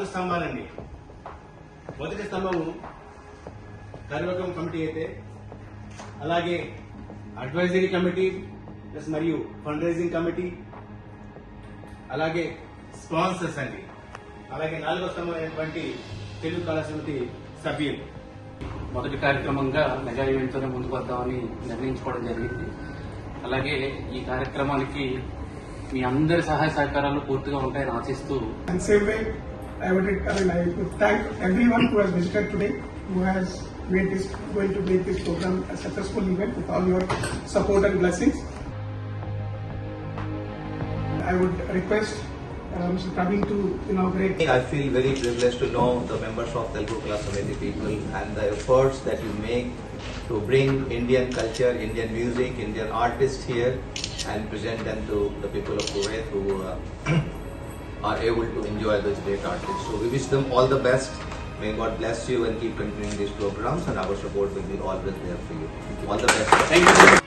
4 స్తంభాలండి. మొదటి స్తంభము కార్యవర్గం కమిటీ అయితే, అలాగే అడ్వైజరీ కమిటీ ప్లస్ మరియు ఫండ్ రైజింగ్ కమిటీ, అలాగే స్పాన్సర్స్ అండి. అలాగే 4వ స్తంభం అయినటువంటి తెలుగు కళా సమితి సభ్యులు. మొదటి కార్యక్రమంగా మెగా ఈవెంట్తోనే ముందుకు వద్దామని నిర్ణయించుకోవడం జరిగింది. అలాగే ఈ కార్యక్రమానికి మీ అందరి సహాయ సహకారాలు పూర్తిగా ఉంటాయని ఆశిస్తూ, And same way, I would thank everyone who has visited today, who has going to make this program a successful event with all your support and blessings. I would request Mr. Praveen to inaugurate. I feel very privileged to know the members of Telugu Kala Samiti people and the efforts that you make to bring Indian culture, Indian music, Indian artists here and present them to the people of Kuwait who are able to enjoy those great artists. So we wish them all the best. May God bless you and keep continuing these programs, and our support will be always there for you. All the best. Thank you.